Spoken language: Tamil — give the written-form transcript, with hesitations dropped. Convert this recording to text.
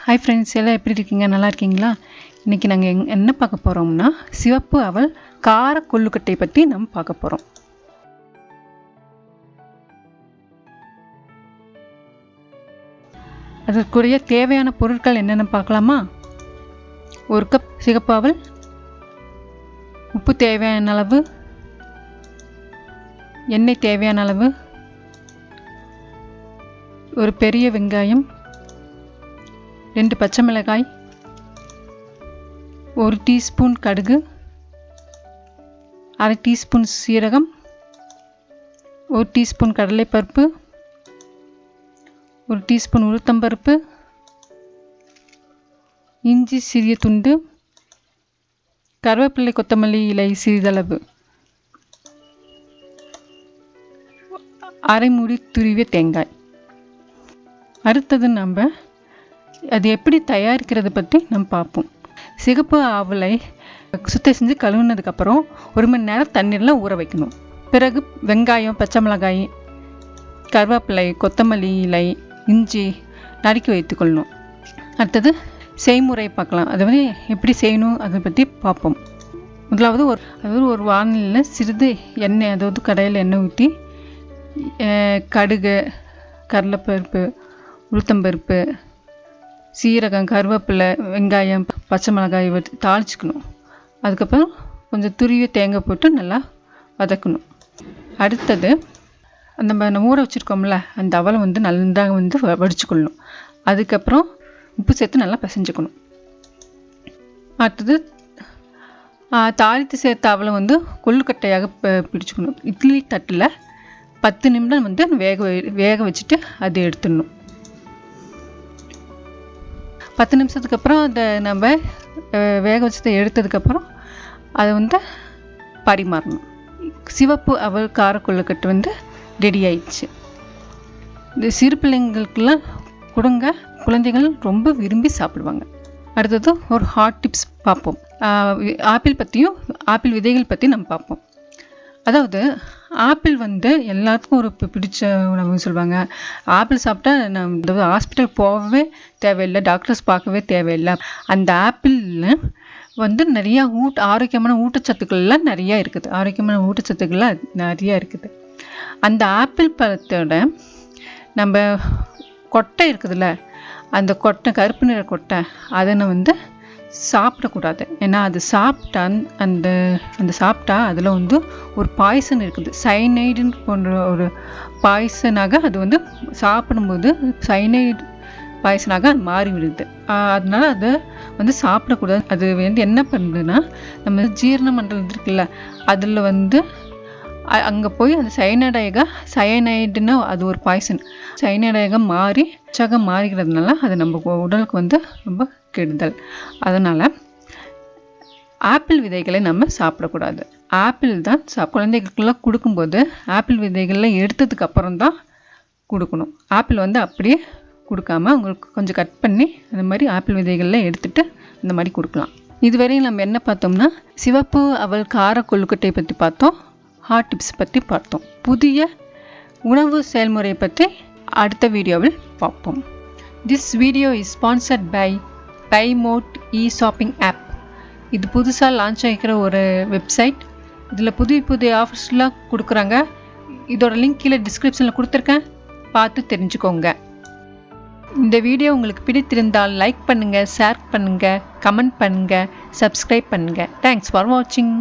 ஹாய் ஃப்ரெண்ட்ஸ், எல்லாம் எப்படி இருக்கீங்க? நல்லா இருக்கீங்களா? இன்றைக்கி நாங்கள் என்ன பார்க்க போகிறோம்னா, சிவப்பு அவல் கார கொள்ளுக்கட்டை பற்றி நம்ம பார்க்க போகிறோம். அதற்குரிய தேவையான பொருட்கள் என்னென்னு பார்க்கலாமா? 1 கப் சிகப்பு அவல், உப்பு தேவையான அளவு, எண்ணெய் தேவையான அளவு, ஒரு பெரிய வெங்காயம், 2 பச்சை மிளகாய், 1 டீஸ்பூன் கடுகு, அரை டீஸ்பூன் சீரகம், 1 டீஸ்பூன் கடலைப்பருப்பு, 1 டீஸ்பூன் உளுத்தம்பருப்பு, இஞ்சி சிறிய துண்டு, கருவேப்பிலை கொத்தமல்லி இலை சிறிதளவு, அரை மூடி துருவிய தேங்காய். அடுத்தது நம்ம அது எப்படி தயாரிக்கிறது பற்றி நம்ம பார்ப்போம். சிகப்பு அவலை சுத்தம் செஞ்சு கழுவுனதுக்கப்புறம் 1 மணி நேரம் தண்ணீரில் ஊற வைக்கணும். பிறகு வெங்காயம், பச்சை மிளகாய், கருவேப்பிலை, கொத்தமல்லி இலை, இஞ்சி நறுக்கி வைத்துக்கொள்ளணும். அடுத்தது செய்முறை பார்க்கலாம். அதை வந்து எப்படி செய்யணும் அதை பற்றி பார்ப்போம். முதலாவது ஒரு வானிலையில் சிறிது எண்ணெய், அதாவது கடாயில் எண்ணெய் ஊற்றி கடுகு, கடலைப்பருப்பு, உளுத்தம்பருப்பு, சீரகம், கருவேப்பிலை, வெங்காயம், பச்சை மிளகாய் வச்சு தாளிச்சிக்கணும். அதுக்கப்புறம் கொஞ்சம் துருவிய தேங்காய் போட்டு நல்லா வதக்கணும். அடுத்தது நம்ம ஊற வச்சுருக்கோம்ல, அந்த அவலை வந்து நல்லா வடிச்சுக்கொள்ளணும். அதுக்கப்புறம் உப்பு சேர்த்து நல்லா பிசைஞ்சுக்கணும். அடுத்தது தாளித்து சேர்த்த அவலை வந்து கொள்ளுக்கட்டையாக பிடிச்சிக்கணும். இட்லி தட்டில் 10 நிமிடம் வந்து வேக வச்சுட்டு அதை எடுத்துடணும். 10 நிமிஷத்துக்கு அப்புறம் அதை நம்ம வேக வச்சதை எடுத்ததுக்கப்புறம் அதை வந்து பரிமாறணும். சிவப்பு அவல் கார கொள்ளுக்கட்டை வந்து ரெடி ஆயிடுச்சு. இந்த சிறு பிள்ளைங்களுக்கெல்லாம் கொடுங்க, குழந்தைகள் ரொம்ப விரும்பி சாப்பிடுவாங்க. அடுத்தது ஒரு ஹாட் டிப்ஸ் பார்ப்போம். ஆப்பிள் விதைகள் பற்றி நம்ம பார்ப்போம். அதாவது ஆப்பிள் வந்து எல்லாத்துக்கும் ஒரு பிடிச்ச உணவுன்னு சொல்லுவாங்க. ஆப்பிள் சாப்பிட்டா நம்ம ஹாஸ்பிட்டல் போகவே தேவையில்லை, டாக்டர்ஸ் பார்க்கவே தேவையில்லை. அந்த ஆப்பிளில் வந்து நிறையா ஆரோக்கியமான ஊட்டச்சத்துக்கள்லாம் நிறையா இருக்குது. அந்த ஆப்பிள் பழத்தோட நம்ம கொட்டை இருக்குதுல்ல, அந்த கொட்டை, கருப்பு நிற கொட்டை, அதை வந்து சாப்பிடக்கூடாது. ஏன்னா அது சாப்பிட்டா அதில் வந்து ஒரு பாய்சன் இருக்குது. சைனைடுன்னு போன்ற ஒரு பாய்சனாக அது வந்து சாப்பிடும்போது சைனைடு பாய்சனாக அது மாறிவிடுது. அதனால அதை வந்து சாப்பிடக்கூடாது. அது வந்து என்ன பண்ணுதுன்னா, நம்ம ஜீரண மண்டலம் இருக்குல்ல, அதில் வந்து அங்கே போய் அந்த சயனைடுன்னா அது ஒரு பாய்சன், சைனைடாக மாறிக்கிறதுனால அது நம்ம உடலுக்கு வந்து ரொம்ப கெடுதல். அதனால் ஆப்பிள் விதைகளை நம்ம சாப்பிடக்கூடாது. ஆப்பிள் தான் குழந்தைகளுக்கெல்லாம் கொடுக்கும்போது ஆப்பிள் விதைகள்லாம் எடுத்ததுக்கு அப்புறம் தான் கொடுக்கணும். ஆப்பிள் வந்து அப்படியே கொடுக்காம அவங்களுக்கு கொஞ்சம் கட் பண்ணி அந்த மாதிரி ஆப்பிள் விதைகள்லாம் எடுத்துகிட்டு இந்த மாதிரி கொடுக்கலாம். இதுவரையும் நம்ம என்ன பார்த்தோம்னா, சிவப்பு அவல் கார கொள்ளுக்கட்டை பற்றி பார்த்தோம், ஹாட் டிப்ஸ் பற்றி பார்த்தோம். புதிய உணவு செயல்முறை பற்றி அடுத்த வீடியோவில் பார்ப்போம். This video is sponsored by பைமோட் இ-ஷாப்பிங் ஆப். இது புதுசாக லான்ச் ஆகிக்கிற ஒரு வெப்சைட். இதில் புதிய ஆஃபர்ஸ்லாம் கொடுக்குறாங்க. இதோட லிங்க் கீழே டிஸ்கிரிப்ஷனில் கொடுத்துருக்கேன், பார்த்து தெரிஞ்சுக்கோங்க. இந்த வீடியோ உங்களுக்கு பிடித்திருந்தால் லைக் பண்ணுங்கள், ஷேர் பண்ணுங்கள், கமெண்ட் பண்ணுங்கள், சப்ஸ்கிரைப் பண்ணுங்கள். தேங்க்ஸ் ஃபார் வாட்சிங்.